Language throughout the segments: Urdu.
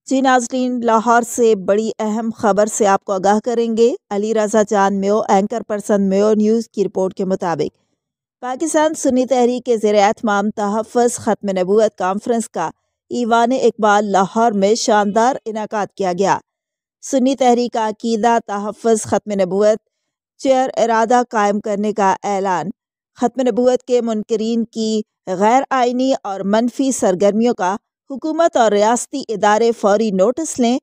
جی ناظرین، لاہور سے بڑی اہم خبر سے آپ کو آگاہ کریں گے۔ علی رضا جان میو، اینکر پرسن میو نیوز کی رپورٹ کے مطابق پاکستان سنی تحریک کے زیر اہتمام تحفظ ختم نبوت کانفرنس کا ایوان اقبال لاہور میں شاندار انعقاد کیا گیا۔ سنی تحریک کا عقیدہ تحفظ ختم نبوت چیر ارادہ قائم کرنے کا اعلان، ختم نبوت کے منکرین کی غیر آئینی اور منفی سرگرمیوں کا حکومت اور ریاستی ادارے فوری نوٹس لیں،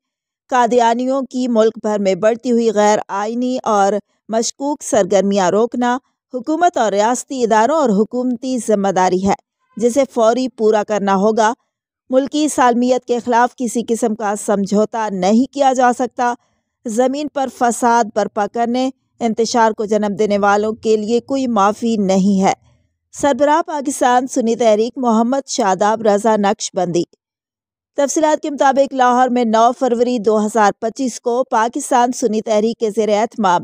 قادیانیوں کی ملک بھر میں بڑھتی ہوئی غیر آئینی اور مشکوک سرگرمیاں روکنا حکومت اور ریاستی اداروں اور حکومتی ذمہ داری ہے، جسے فوری پورا کرنا ہوگا۔ ملکی سالمیت کے خلاف کسی قسم کا سمجھوتا نہیں کیا جا سکتا۔ زمین پر فساد برپا کرنے، انتشار کو جنم دینے والوں کے لیے کوئی معافی نہیں ہے۔ سربراہ پاکستان سنی تحریک محمد شاداب رضا نقش بندی۔ تفصیلات کے مطابق لاہور میں 9 فروری 2025 کو پاکستان سنی تحریک کے زیر اہتمام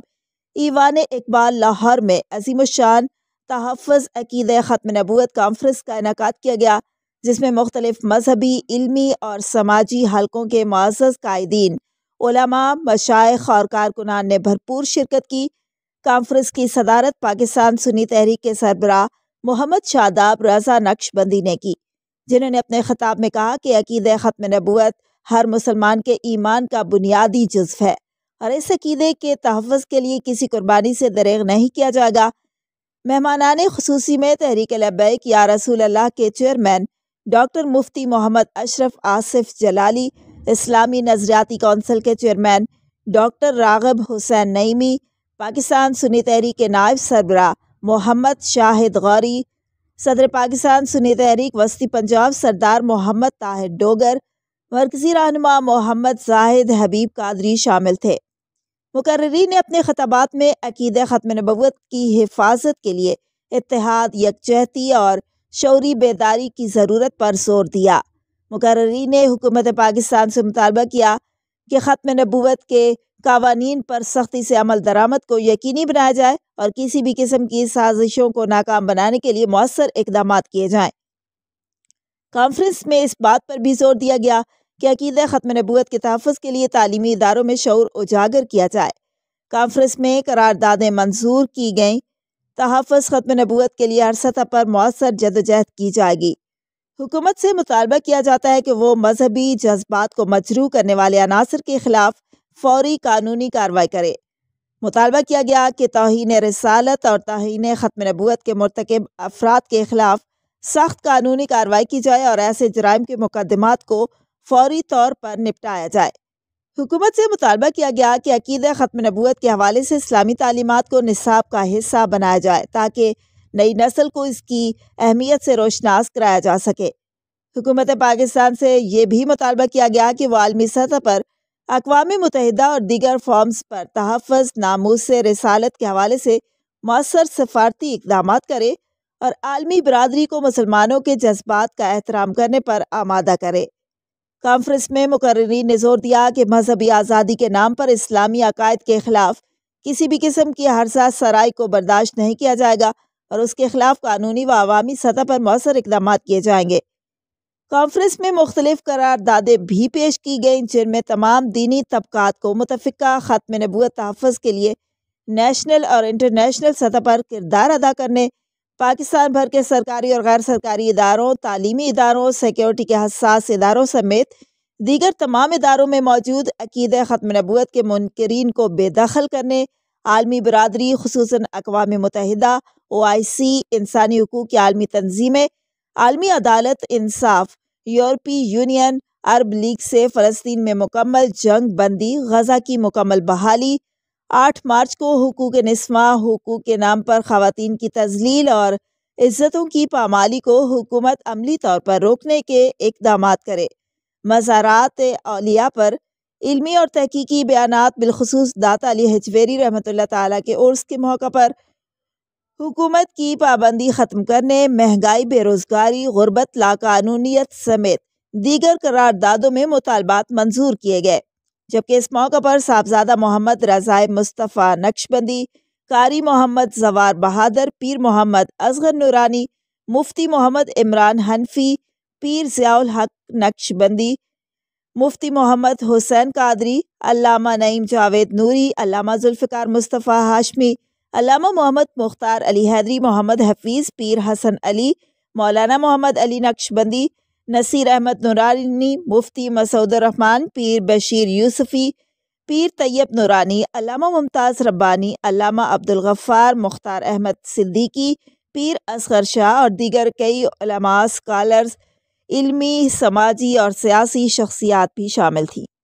ایوان اقبال لاہور میں عظیم الشان تحفظ عقیدہ ختم نبوت کانفرنس کا انعقاد کیا گیا، جس میں مختلف مذہبی، علمی اور سماجی حلقوں کے معزز قائدین، علماء، مشائخ اور کارکنان نے بھرپور شرکت کی۔ کانفرنس کی صدارت پاکستان سنی تحریک کے سربراہ محمد شاداب رضا نقش بندی نے کی، جنہوں نے اپنے خطاب میں کہا کہ عقیدہ ختم نبوت ہر مسلمان کے ایمان کا بنیادی جزو ہے اور اس عقیدے کے تحفظ کے لیے کسی قربانی سے دریغ نہیں کیا جائے گا۔ مہمانان خصوصی میں تحریک لبیک یا رسول اللہ کے چیئرمین ڈاکٹر مفتی محمد اشرف آصف جلالی، اسلامی نظریاتی کونسل کے چیئرمین ڈاکٹر راغب حسین نعیمی، پاکستان سنی تحریک کے نائب سربراہ محمد شاہد غوری، صدر پاکستان سنی تحریک وسطی پنجاب سردار محمد طاہر ڈوگر، مرکزی رہنما محمد زاہد حبیب قادری شامل تھے۔ مقررین نے اپنے خطابات میں عقیدہ ختم نبوت کی حفاظت کے لیے اتحاد، یکجہتی اور شعوری بیداری کی ضرورت پر زور دیا۔ مقررین نے حکومت پاکستان سے مطالبہ کیا کہ ختم نبوت کے قوانین پر سختی سے عمل درآمد کو یقینی بنایا جائے اور کسی بھی قسم کی سازشوں کو ناکام بنانے کے لیے مؤثر اقدامات کیے جائیں۔ کانفرنس میں اس بات پر بھی زور دیا گیا کہ عقیدہ ختم نبوت کے تحفظ کے لیے تعلیمی اداروں میں شعور اجاگر کیا جائے۔ کانفرنس میں قراردادیں منظور کی گئیں۔ تحفظ ختم نبوت کے لیے ہر سطح پر مؤثر جدوجہد کی جائے گی۔ حکومت سے مطالبہ کیا جاتا ہے کہ وہ مذہبی جذبات کو مجروح کرنے والے عناصر کے خلاف فوری قانونی کارروائی کرے۔ مطالبہ کیا گیا کہ توہین رسالت اور توہین ختم نبوت کے مرتکب افراد کے خلاف سخت قانونی کارروائی کی جائے اور ایسے جرائم کے مقدمات کو فوری طور پر نپٹایا جائے۔ حکومت سے مطالبہ کیا گیا کہ عقیدہ ختم نبوت کے حوالے سے اسلامی تعلیمات کو نصاب کا حصہ بنایا جائے تاکہ نئی نسل کو اس کی اہمیت سے روشناس کرایا جا سکے۔ حکومت پاکستان سے یہ بھی مطالبہ کیا گیا کہ وہ عالمی سطح پر اقوام متحدہ اور دیگر فورمز پر تحفظ ناموس رسالت کے حوالے سے مؤثر سفارتی اقدامات کرے اور عالمی برادری کو مسلمانوں کے جذبات کا احترام کرنے پر آمادہ کرے۔ کانفرنس میں مقررین نے زور دیا کہ مذہبی آزادی کے نام پر اسلامی عقائد کے خلاف کسی بھی قسم کی ہرزہ سرائی کو برداشت نہیں کیا جائے گا اور اس کے خلاف قانونی و عوامی سطح پر مؤثر اقدامات کیے جائیں گے۔ کانفرنس میں مختلف قراردادیں بھی پیش کی گئیں، جن میں تمام دینی طبقات کو متفقہ ختم نبوت تحفظ کے لیے نیشنل اور انٹرنیشنل سطح پر کردار ادا کرنے، پاکستان بھر کے سرکاری اور غیر سرکاری اداروں، تعلیمی اداروں، سیکیورٹی کے حساس اداروں سمیت دیگر تمام اداروں میں موجود عقیدہ ختم نبوت کے منکرین کو بے دخل کرنے، عالمی برادری خصوصاً اقوام متحدہ، OIC، انسانی حقوق کی عالمی تنظیمیں، عالمی عدالت، انصاف، یورپی یونین، عرب لیگ سے فلسطین میں مکمل جنگ بندی، غزہ کی مکمل بحالی، 8 مارچ کو حقوق نسواں، حقوق کے نام پر خواتین کی تذلیل اور عزتوں کی پامالی کو حکومت عملی طور پر روکنے کے اقدامات کرے، مزارات اولیاء پر علمی اور تحقیقی بیانات بالخصوص داتا علی حجویری رحمۃ اللہ تعالیٰ کے عرس کے موقع پر حکومت کی پابندی ختم کرنے، مہنگائی، بے روزگاری، غربت، لاقانونیت سمیت دیگر قراردادوں میں مطالبات منظور کیے گئے، جبکہ اس موقع پر صاحبزادہ محمد رضا مصطفیٰ نقشبندی، قاری محمد زوار بہادر، پیر محمد اصغر نورانی، مفتی محمد عمران حنفی، پیر ضیاء الحق نقشبندی، مفتی محمد حسین قادری، علامہ نعیم جاوید نوری، علامہ ذوالفقار مصطفیٰ ہاشمی، علامہ محمد مختار علی حیدری، محمد حفیظ، پیر حسن علی، مولانا محمد علی نقشبندی، نصیر احمد نورانی، مفتی مسعود الرحمان، پیر بشیر یوسفی، پیر طیب نورانی، علامہ ممتاز ربانی، علامہ عبدالغفار، مختار احمد صدیقی، پیر اصغر شاہ اور دیگر کئی علماء، اسکالرز، علمی، سماجی اور سیاسی شخصیات بھی شامل تھیں۔